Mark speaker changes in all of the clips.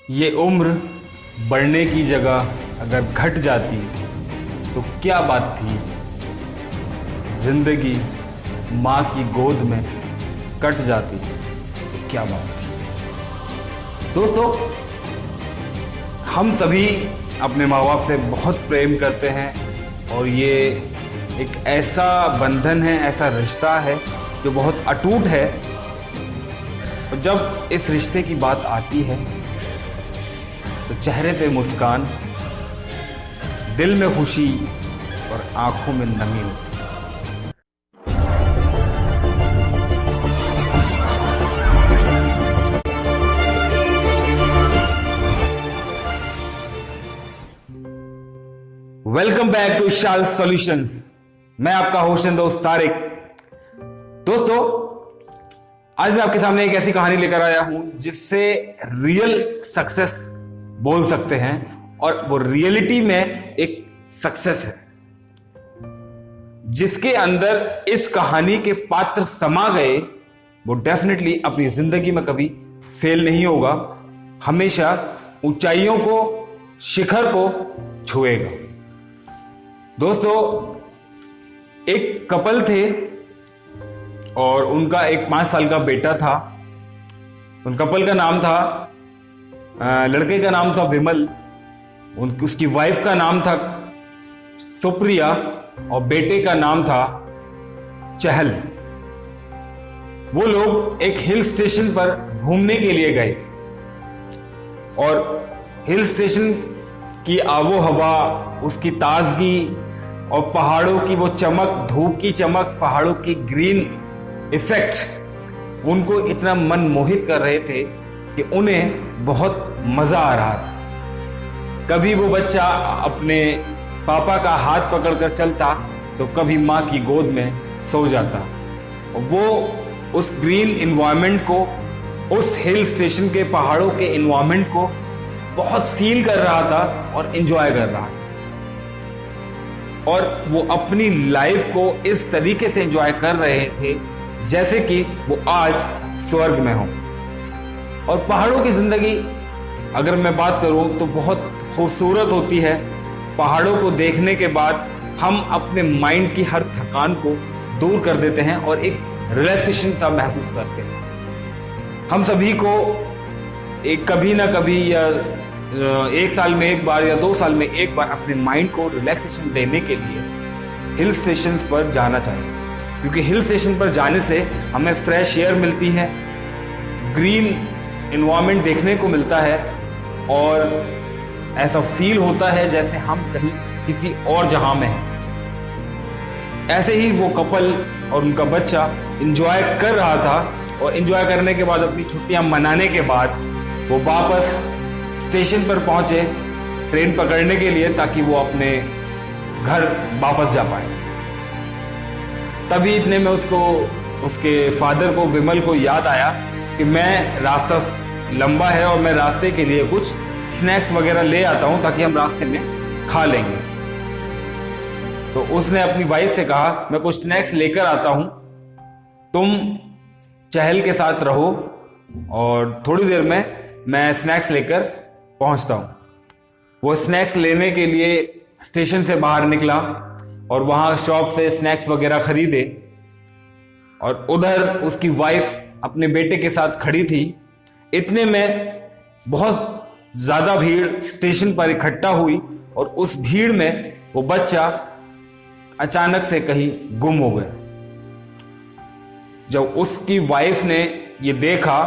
Speaker 1: ये उम्र बढ़ने की जगह अगर घट जाती तो क्या बात थी। जिंदगी माँ की गोद में कट जाती तो क्या बात थी। दोस्तों, हम सभी अपने माँ बाप से बहुत प्रेम करते हैं और ये एक ऐसा बंधन है, ऐसा रिश्ता है जो बहुत अटूट है। और जब इस रिश्ते की बात आती है तो चेहरे पे मुस्कान, दिल में खुशी और आंखों में नमी होती है। Welcome back to Shaal solutions. मैं आपका होस्ट एंड दोस्त तारिक। दोस्तों, आज मैं आपके सामने एक ऐसी कहानी लेकर आया हूं जिससे रियल सक्सेस बोल सकते हैं और वो रियलिटी में एक सक्सेस है। जिसके अंदर इस कहानी के पात्र समा गए वो डेफिनेटली अपनी जिंदगी में कभी फेल नहीं होगा, हमेशा ऊंचाइयों को, शिखर को छुएगा। दोस्तों, एक कपल थे और उनका एक 5 साल का बेटा था। उन कपल का नाम था, लड़के का नाम था विमल, उसकी वाइफ का नाम था सुप्रिया और बेटे का नाम था चहल। वो लोग एक हिल स्टेशन पर घूमने के लिए गए और हिल स्टेशन की आबो हवा, उसकी ताजगी और पहाड़ों की वो चमक, धूप की चमक, पहाड़ों की ग्रीन इफेक्ट उनको इतना मन मोहित कर रहे थे कि उन्हें बहुत मजा आ रहा था। कभी वो बच्चा अपने पापा का हाथ पकड़कर चलता तो कभी माँ की गोद में सो जाता और वो उस ग्रीन इन्वायरमेंट को, उस हिल स्टेशन के पहाड़ों के इन्वायरमेंट को बहुत फील कर रहा था और एंजॉय कर रहा था। और वो अपनी लाइफ को इस तरीके से एंजॉय कर रहे थे जैसे कि वो आज स्वर्ग में हो। और पहाड़ों की जिंदगी अगर मैं बात करूं तो बहुत खूबसूरत होती है। पहाड़ों को देखने के बाद हम अपने माइंड की हर थकान को दूर कर देते हैं और एक रिलैक्सेशन सा महसूस करते हैं। हम सभी को एक कभी ना कभी या 1 साल में एक बार या 2 साल में एक बार अपने माइंड को रिलैक्सेशन देने के लिए हिल स्टेशंस पर जाना चाहिए, क्योंकि हिल स्टेशन पर जाने से हमें फ्रेश एयर मिलती है, ग्रीन एनवायरनमेंट देखने को मिलता है और ऐसा फील होता है जैसे हम कहीं किसी और जहां में हैं। ऐसे ही वो कपल और उनका बच्चा एंजॉय कर रहा था और एंजॉय करने के बाद, अपनी छुट्टियां मनाने के बाद वो वापस स्टेशन पर पहुंचे ट्रेन पकड़ने के लिए, ताकि वो अपने घर वापस जा पाए। तभी इतने में उसके फादर को, विमल को याद आया कि मैं रास्ता लंबा है और मैं रास्ते के लिए कुछ स्नैक्स वगैरह ले आता हूं ताकि हम रास्ते में खा लेंगे। तो उसने अपनी वाइफ से कहा, मैं कुछ स्नैक्स लेकर आता हूं, तुम चहल के साथ रहो और थोड़ी देर में मैं स्नैक्स लेकर पहुंचता हूं। वो स्नैक्स लेने के लिए स्टेशन से बाहर निकला और वहां शॉप से स्नैक्स वगैरह खरीदे और उधर उसकी वाइफ अपने बेटे के साथ खड़ी थी। इतने में बहुत ज्यादा भीड़ स्टेशन पर इकट्ठा हुई और उस भीड़ में वो बच्चा अचानक से कहीं गुम हो गया। जब उसकी वाइफ ने ये देखा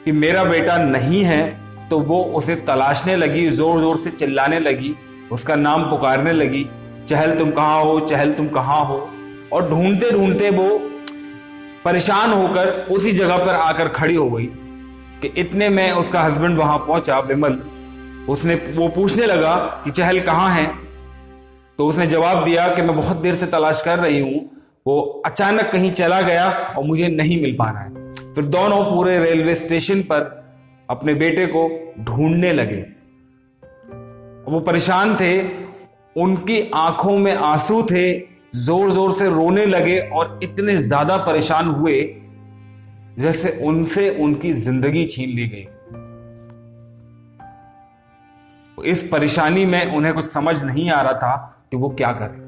Speaker 1: कि मेरा बेटा नहीं है तो वो उसे तलाशने लगी, जोर जोर से चिल्लाने लगी, उसका नाम पुकारने लगी, चहल तुम कहाँ हो, चहल तुम कहाँ हो। और ढूंढते ढूंढते वो परेशान होकर उसी जगह पर आकर खड़ी हो गई कि इतने में उसका हस्बैंड वहां पहुंचा, विमल। वो पूछने लगा कि चहल कहाँ है। तो उसने जवाब दिया कि मैं बहुत देर से तलाश कर रही हूं, वो अचानक कहीं चला गया और मुझे नहीं मिल पा रहा है। फिर दोनों पूरे रेलवे स्टेशन पर अपने बेटे को ढूंढने लगे। वो परेशान थे, उनकी आंखों में आंसू थे, जोर जोर से रोने लगे और इतने ज्यादा परेशान हुए जैसे उनसे उनकी जिंदगी छीन ली गई। इस परेशानी में उन्हें कुछ समझ नहीं आ रहा था कि वो क्या करें,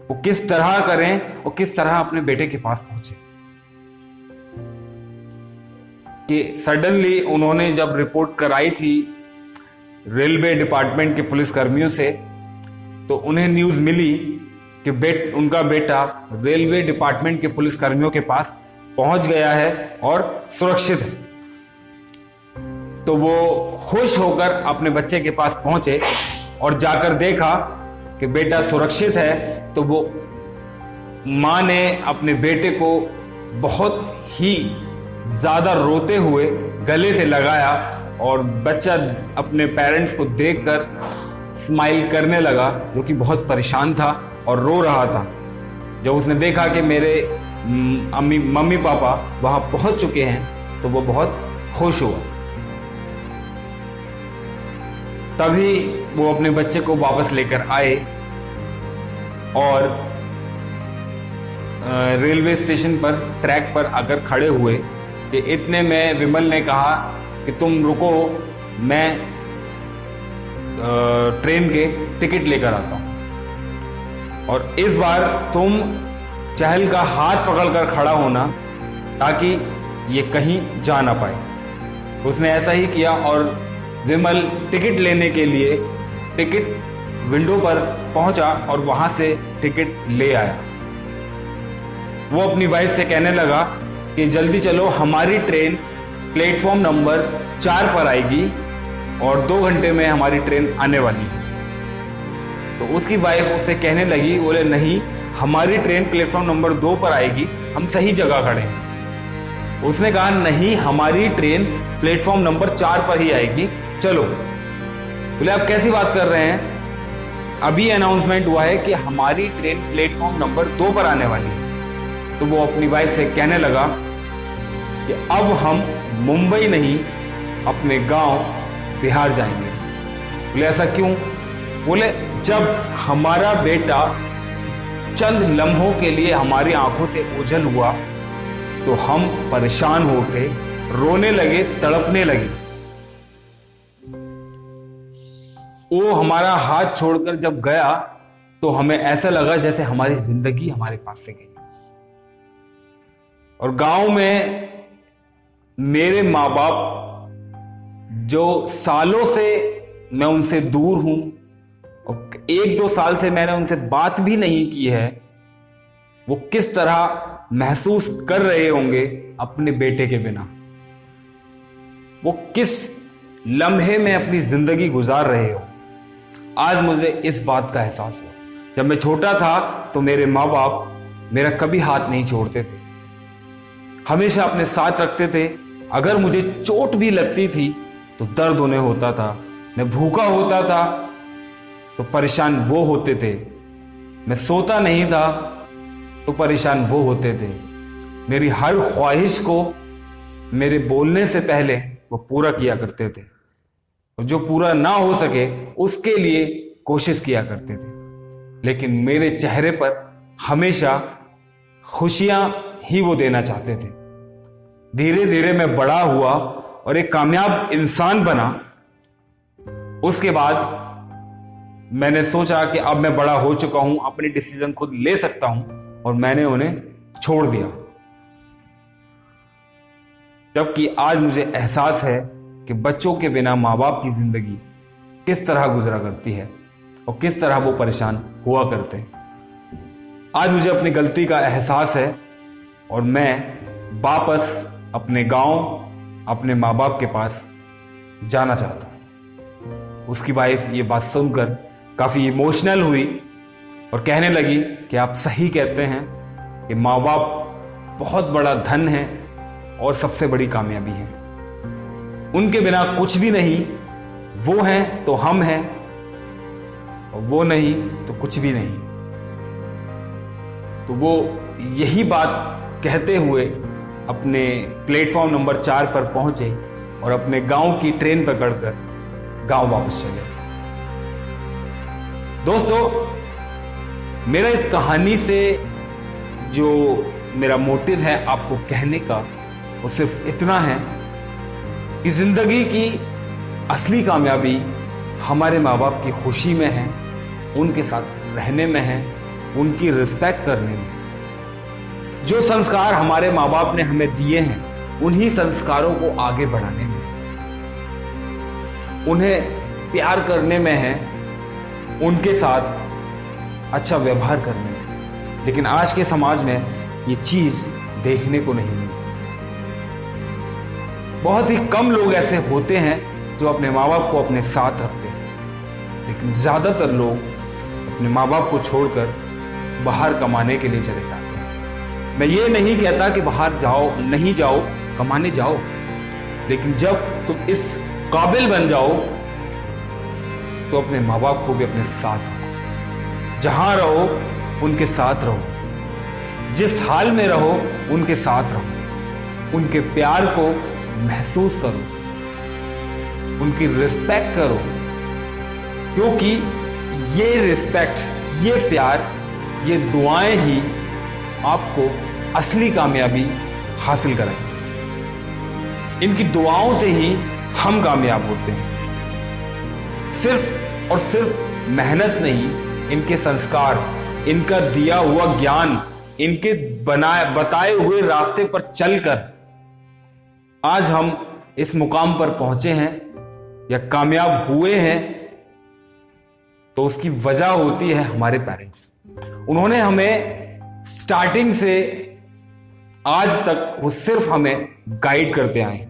Speaker 1: वो किस तरह करें और किस तरह अपने बेटे के पास पहुंचे। कि सडनली उन्होंने जब रिपोर्ट कराई थी रेलवे डिपार्टमेंट के पुलिस कर्मियों से, तो उन्हें न्यूज मिली कि उनका बेटा रेलवे डिपार्टमेंट के पुलिस कर्मियों के पास पहुंच गया है और सुरक्षित है। तो वो खुश होकर अपने बच्चे के पास पहुंचे और जाकर देखा कि बेटा सुरक्षित है। तो वो मां ने अपने बेटे को बहुत ही ज्यादा रोते हुए गले से लगाया और बच्चा अपने पेरेंट्स को देखकर स्माइल करने लगा, जो कि बहुत परेशान था और रो रहा था। जब उसने देखा कि मेरे मम्मी पापा वहां पहुंच चुके हैं तो वो बहुत खुश हुआ। तभी वो अपने बच्चे को वापस लेकर आए और रेलवे स्टेशन पर ट्रैक पर आकर खड़े हुए कि इतने में विमल ने कहा कि तुम रुको, मैं ट्रेन के टिकट लेकर आता हूं और इस बार तुम चहल का हाथ पकड़कर खड़ा होना ताकि ये कहीं जा ना पाए। उसने ऐसा ही किया और विमल टिकट लेने के लिए टिकट विंडो पर पहुंचा और वहां से टिकट ले आया। वो अपनी वाइफ से कहने लगा कि जल्दी चलो, हमारी ट्रेन प्लेटफॉर्म नंबर 4 पर आएगी और 2 घंटे में हमारी ट्रेन आने वाली है। तो उसकी वाइफ उससे कहने लगी, बोले नहीं, हमारी ट्रेन प्लेटफॉर्म नंबर 2 पर आएगी, हम सही जगह खड़े हैं। उसने कहा नहीं, हमारी ट्रेन प्लेटफॉर्म नंबर 4 पर ही आएगी, चलो। बोले आप कैसी बात कर रहे हैं, अभी अनाउंसमेंट हुआ है कि हमारी ट्रेन प्लेटफॉर्म नंबर 2 पर आने वाली है। तो वो अपनी वाइफ से कहने लगा कि अब हम मुंबई नहीं, अपने गांव बिहार जाएंगे। बोले ऐसा क्यों? बोले जब हमारा बेटा चंद लम्हों के लिए हमारी आंखों से ओझल हुआ तो हम परेशान हो उठे, रोने लगे, तड़पने लगे। वो हमारा हाथ छोड़कर जब गया तो हमें ऐसा लगा जैसे हमारी जिंदगी हमारे पास से गई। और गांव में मेरे माँ बाप, जो सालों से मैं उनसे दूर हूं और 1-2 साल से मैंने उनसे बात भी नहीं की है, वो किस तरह महसूस कर रहे होंगे अपने बेटे के बिना, वो किस लम्हे में अपनी जिंदगी गुजार रहे हो। आज मुझे इस बात का एहसास हुआ। जब मैं छोटा था तो मेरे माँ बाप मेरा कभी हाथ नहीं छोड़ते थे, हमेशा अपने साथ रखते थे। अगर मुझे चोट भी लगती थी तो दर्द उन्हें होता था, मैं भूखा होता था तो परेशान वो होते थे, मैं सोता नहीं था तो परेशान वो होते थे। मेरी हर ख्वाहिश को मेरे बोलने से पहले वो पूरा किया करते थे और जो पूरा ना हो सके उसके लिए कोशिश किया करते थे। लेकिन मेरे चेहरे पर हमेशा खुशियां ही वो देना चाहते थे। धीरे धीरे मैं बड़ा हुआ और एक कामयाब इंसान बना। उसके बाद मैंने सोचा कि अब मैं बड़ा हो चुका हूं, अपने डिसीजन खुद ले सकता हूं, और मैंने उन्हें छोड़ दिया। जबकि आज मुझे एहसास है कि बच्चों के बिना माँ बाप की जिंदगी किस तरह गुजरा करती है और किस तरह वो परेशान हुआ करते हैं। आज मुझे अपनी गलती का एहसास है और मैं वापस अपने गांव, अपने माँ बाप के पास जाना चाहता हूं। उसकी वाइफ ये बात सुनकर काफी इमोशनल हुई और कहने लगी कि आप सही कहते हैं कि माँ बाप बहुत बड़ा धन है और सबसे बड़ी कामयाबी है। उनके बिना कुछ भी नहीं, वो हैं तो हम हैं और वो नहीं तो कुछ भी नहीं। तो वो यही बात कहते हुए अपने प्लेटफॉर्म नंबर 4 पर पहुंचे और अपने गांव की ट्रेन पकड़कर गांव वापस चले। दोस्तों, मेरा इस कहानी से जो मेरा मोटिव है आपको कहने का, वो सिर्फ इतना है कि जिंदगी की असली कामयाबी हमारे माँ बाप की खुशी में है, उनके साथ रहने में है, उनकी रिस्पेक्ट करने में। जो संस्कार हमारे माँ बाप ने हमें दिए हैं, उन्हीं संस्कारों को आगे बढ़ाने में, उन्हें प्यार करने में है, उनके साथ अच्छा व्यवहार करने में। लेकिन आज के समाज में ये चीज देखने को नहीं मिलती। बहुत ही कम लोग ऐसे होते हैं जो अपने माँ बाप को अपने साथ रखते हैं, लेकिन ज्यादातर लोग अपने माँ बाप को छोड़कर बाहर कमाने के लिए चले जाते हैं। मैं ये नहीं कहता कि बाहर जाओ, नहीं जाओ, कमाने जाओ, लेकिन जब तुम इस काबिल बन जाओ तो अपने माँ बाप को भी अपने साथ रखो। जहां रहो उनके साथ रहो, जिस हाल में रहो उनके साथ रहो, उनके प्यार को महसूस करो, उनकी रिस्पेक्ट करो, क्योंकि ये रिस्पेक्ट, ये प्यार, ये दुआएं ही आपको असली कामयाबी हासिल कराएंगी। इनकी दुआओं से ही हम कामयाब होते हैं। सिर्फ और सिर्फ मेहनत नहीं, इनके संस्कार, इनका दिया हुआ ज्ञान, इनके बताए हुए रास्ते पर चलकर आज हम इस मुकाम पर पहुंचे हैं या कामयाब हुए हैं, तो उसकी वजह होती है हमारे पेरेंट्स। उन्होंने हमें स्टार्टिंग से आज तक वो सिर्फ हमें गाइड करते आए हैं।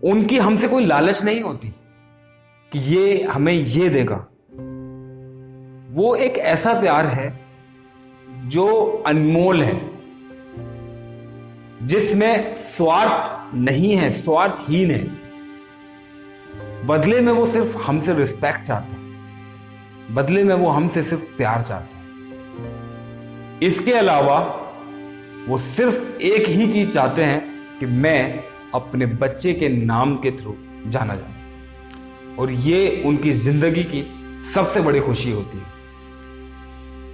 Speaker 1: उनकी हमसे कोई लालच नहीं होती कि ये हमें ये देगा। वो एक ऐसा प्यार है जो अनमोल है, जिसमें स्वार्थ नहीं है, स्वार्थहीन है। बदले में वो सिर्फ हमसे रिस्पेक्ट चाहते हैं, बदले में वो हमसे सिर्फ प्यार चाहते हैं। इसके अलावा वो सिर्फ एक ही चीज चाहते हैं कि मैं अपने बच्चे के नाम के थ्रू जाना जाऊं, और ये उनकी जिंदगी की सबसे बड़ी खुशी होती है।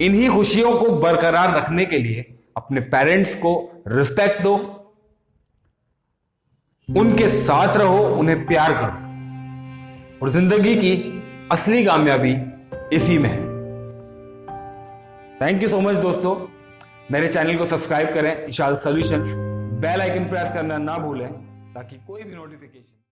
Speaker 1: इन्हीं खुशियों को बरकरार रखने के लिए अपने पेरेंट्स को रिस्पेक्ट दो, उनके साथ रहो, उन्हें प्यार करो, और जिंदगी की असली कामयाबी इसी में है। थैंक यू सो मच दोस्तों। मेरे चैनल को सब्सक्राइब करें, Eshaal solutions, bell icon press करना ना भूलें ताकि कोई भी नोटिफिकेशन